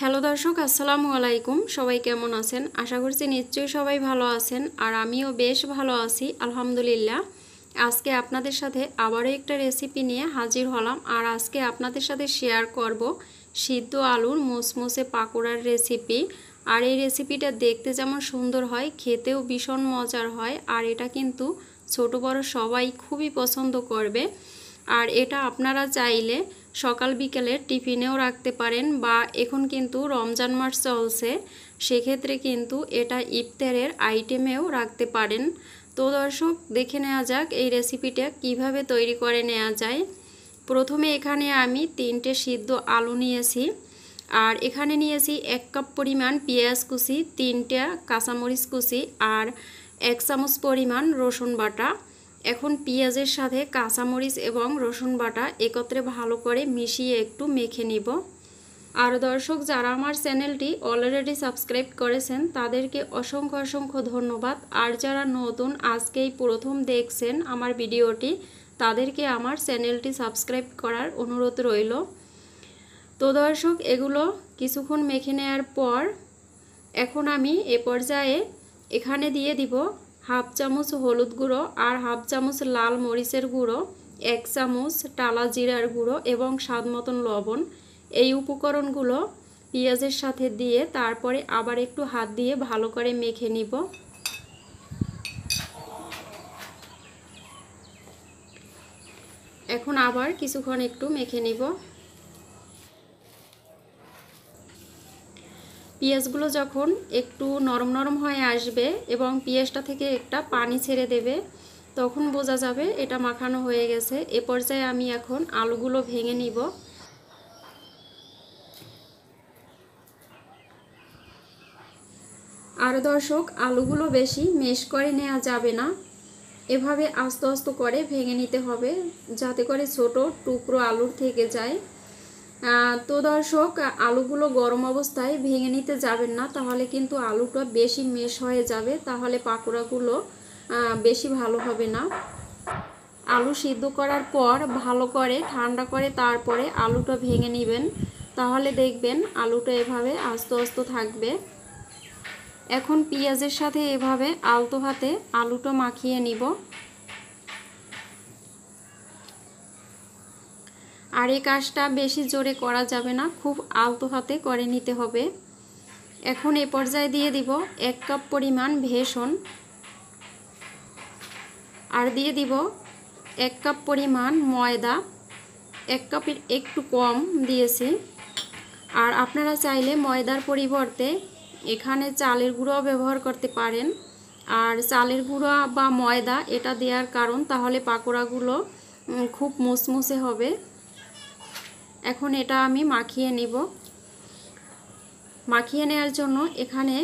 Hello দর্শক, আসসালামু আলাইকুম। সবাই কেমন আছেন? আশা করছি নিশ্চয়ই সবাই ভালো আছেন, আর আমিও বেশ ভালো আছি আলহামদুলিল্লাহ। আজকে আপনাদের সাথে আবারও একটা রেসিপি নিয়ে হাজির হলাম, আর আজকে আপনাদের সাথে শেয়ার করব সিদ্ধ আলুর মুসমুসে পাকোড়ার রেসিপি। আর এই রেসিপিটা দেখতে যেমন সুন্দর হয়, খেতেও ভীষণ মজার হয়। আর এটা কিন্তু ছোট বড় সবাই খুবই পছন্দ করবে। আর এটা আপনারা চাইলে সকাল বিকেলে টিফিনেও রাখতে পারেন, বা এখন কিন্তু রমজান মাস চলছে, সেক্ষেত্রে কিন্তু এটা ইফতারের আইটেমেও রাখতে পারেন। তো দর্শক, দেখে নেওয়া যাক এই রেসিপিটা কিভাবে তৈরি করে নেওয়া যায়। প্রথমে এখানে আমি 3টে সিদ্ধ আলু নিয়েছি, আর এখানে নিয়েছি 1 কাপ পরিমাণ পেঁয়াজ কুচি, 3টা কাঁচামরিচ কুচি, আর 1 চামচ পরিমাণ রসুন বাটা। এখন পেঁয়াজের সাথে কাঁচামরিচ এবং রসুন বাটা একত্রে ভালো করে মিশিয়ে একটু মেখে নিব। আর দর্শক, যারা আমার চ্যানেলটি অলরেডি সাবস্ক্রাইব করেছেন তাদেরকে অসংখ্য অসংখ্য ধন্যবাদ। আর যারা নতুন আজকেই প্রথম দেখছেন আমার ভিডিওটি, তাদেরকে আমার চ্যানেলটি সাবস্ক্রাইব করার অনুরোধ রইল। তো দর্শক, এগুলো কিছুক্ষণ মেখে নেওয়ার পর এখন আমি এ পর্যায়ে এখানে দিয়ে দিব 1/2 চামচ হলুদ গুঁড়ো, আর 1/2 চামচ লাল মরিচের গুঁড়ো, 1 চামচ টালা জিরার গুঁড়ো এবং স্বাদ মতন লবণ। এই উপকরণগুলো পেঁয়াজের সাথে দিয়ে তারপরে আবার একটু হাত দিয়ে ভালো করে মেখে নিব। এখন আবার কিছুক্ষণ একটু মেখে নিব। পেঁয়াজগুলো যখন একটু নরম নরম হয়ে আসবে এবং পেঁয়াজটা থেকে একটা পানি ছেড়ে দেবে, তখন বোঝা যাবে এটা মাখানো হয়ে গেছে। এ পর্যায়ে আমি এখন আলুগুলো ভেঙে নিব। আর দর্শক, আলুগুলো বেশি মেশ করে নেওয়া যাবে না, এভাবে আস্তে আস্তে করে ভেঙে নিতে হবে, যাতে করে ছোট টুকরো আলুর থেকে যায়। তো দর্শক, আলুগুলো গরম অবস্থায় ভেঙে নিতে যাবেন না, তাহলে কিন্তু আলুটা বেশি মেশ হয়ে যাবে, তাহলে পাকোড়াগুলো বেশি ভালো হবে না। আলু সিদ্ধ করার পর ভালো করে ঠান্ডা করে তারপরে আলুটা ভেঙে নেবেন, তাহলে দেখবেন আলুটা এভাবে আস্তে আস্তে থাকবে। এখন পেঁয়াজের সাথে এভাবে আলতো হাতে আলুটা মাখিয়ে নিব। আর এই কাজটা বেশি জোরে করা যাবে না, খুব আলতো হাতে করে নিতে হবে। এখন এই পর্যায়ে দিয়ে দিব 1 কাপ পরিমাণ বেসন, আর দিয়ে দিব 1 কাপ পরিমাণ ময়দা। 1 কাপের একটু কম দিয়েছি। আর আপনারা চাইলে ময়দার পরিবর্তে এখানে চালের গুঁড়ো ব্যবহার করতে পারেন। আর চালের গুঁড়ো বা ময়দা এটা দেওয়ার কারণ, তাহলে পাকোড়াগুলো খুব মুসমুসে হবে। এখন এটা আমি মাখিয়ে নিব। মাখিয়ে নেওয়ার জন্য এখানে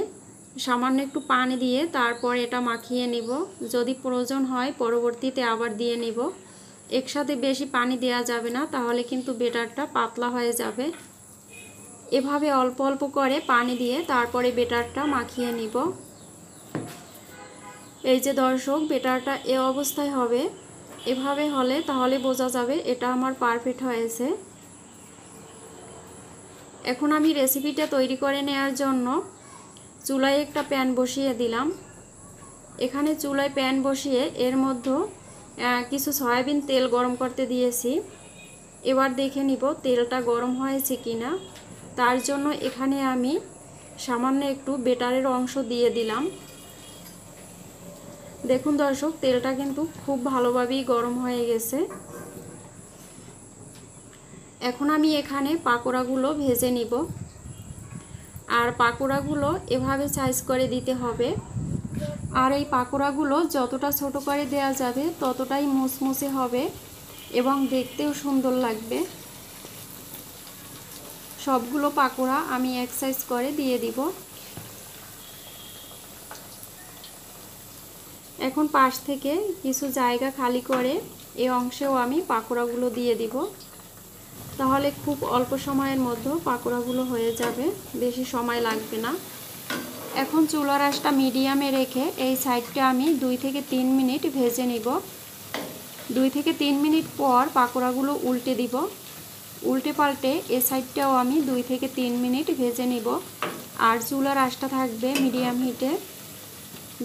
সামান্য একটু পানি দিয়ে তারপর এটা মাখিয়ে নিব। যদি প্রয়োজন হয় পরবর্তীতে আবার দিয়ে নিব। একসাথে বেশি পানি দেওয়া যাবে না, তাহলে কিন্তু বেটারটা পাতলা হয়ে যাবে। এভাবে অল্প অল্প করে পানি দিয়ে তারপরে বেটারটা মাখিয়ে নিব। এই যে দর্শক, বেটারটা এ অবস্থায় হবে। এভাবে হলে তাহলে বোঝা যাবে এটা আমার পারফেক্ট হয়েছে। এখন আমি রেসিপিটা তৈরি করে নেওয়ার জন্য চুলায় একটা প্যান বসিয়ে দিলাম। এখানে চুলায় প্যান বসিয়ে এর মধ্যে কিছু সয়াবিন তেল গরম করতে দিয়েছি। এবার দেখে নিব তেলটা গরম হয়েছে কিনা। তার জন্য এখানে আমি সামান্য একটু বেটারের অংশ দিয়ে দিলাম। দেখুন দর্শক, তেলটা কিন্তু খুব ভালোভাবেই গরম হয়ে গেছে। এখন আমি এখানে পাকোড়াগুলো ভেজে নিব। আর পাকোড়াগুলো এভাবে সাইজ করে দিতে হবে। আর এই পাকোড়াগুলো যতটা ছোট করে দেওয়া যাবে ততটাই মুসমুসে হবে এবং দেখতেও সুন্দর লাগবে। সবগুলো পাকোড়া আমি এক সাইজ করে দিয়ে দিব। এখন পাশ থেকে কিছু জায়গা খালি করে এই অংশেও আমি পাকোড়াগুলো দিয়ে দিব, তাহলে খুব অল্প সময়ের মধ্যে পাকোড়াগুলো হয়ে যাবে, বেশি সময় লাগবে না। এখন চুলার আঁচটা মিডিয়ামে রেখে এই সাইডটা আমি 2 থেকে 3 মিনিট ভেজে নিব। 2 থেকে 3 মিনিট পর পাকোড়াগুলো উল্টে দিব। উল্টে পাল্টে এই সাইডটাও আমি 2 থেকে 3 মিনিট ভেজে নিব। আর চুলার আঁচটা থাকবে মিডিয়াম হিটে,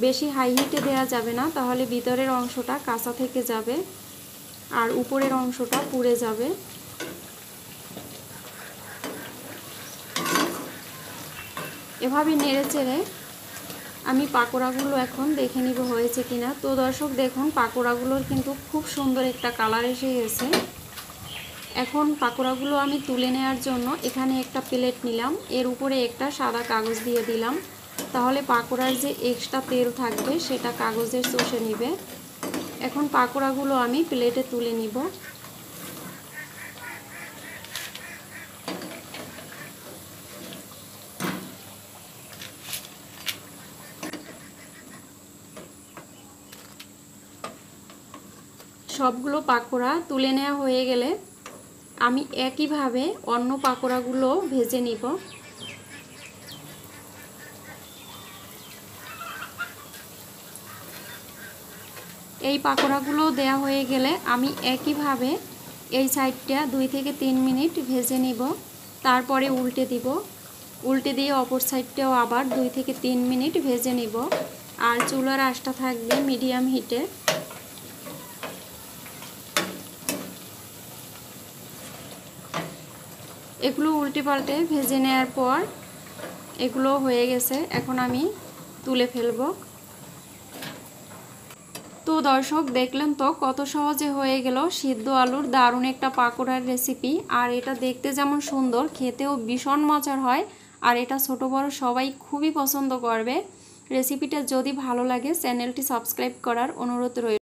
বেশি হাই হিটে দেওয়া যাবে না, তাহলে ভিতরের অংশটা কাঁচা থেকে যাবে আর উপরের অংশটা পুড়ে যাবে। এভাবে নেড়ে চেড়ে আমি পাকোড়াগুলো এখন দেখে নিব হয়েছে কিনা। তো দর্শক দেখুন পাকোড়াগুলোর কিন্তু খুব সুন্দর একটা কালার এসে গেছে। এখন পাকোড়াগুলো আমি তুলে নেওয়ার জন্য এখানে একটা প্লেট নিলাম, এর উপরে একটা সাদা কাগজ দিয়ে দিলাম, তাহলে পাকোড়ার যে এক্সট্রা তেল থাকবে সেটা কাগজের চষে নেবে। এখন পাকোড়াগুলো আমি প্লেটে তুলে নিব। সবগুলো পাকোড়া তুলে নেওয়া হয়ে গেলে আমি একইভাবে অন্য পাকোড়াগুলো ভেজে নিব। এই পাকোড়াগুলো দেয়া হয়ে গেলে আমি একইভাবে এই সাইডটা 2 থেকে 3 মিনিট ভেজে নিব, তারপরে উল্টে দিব। উল্টে দিয়ে অপর সাইডটাও আবার 2 থেকে 3 মিনিট ভেজে নিব। আর চুলার আঁচটা থাকবে মিডিয়াম হিটে। এগুলো উল্টে পাল্টে ভেজে নেওয়ার পর এগুলো হয়ে গেছে, এখন আমি তুলে ফেলবো। তো দর্শক দেখলেন তো কত সহজে হয়ে গেল সিদ্ধ আলুর দারুণ একটা পাকোড়ার রেসিপি। আর এটা দেখতে যেমন সুন্দর, খেতেও ভীষণ মজার হয়। আর এটা ছোট বড় সবাই খুবই পছন্দ করবে। রেসিপিটা যদি ভালো লাগে চ্যানেলটি সাবস্ক্রাইব করার অনুরোধ রইল।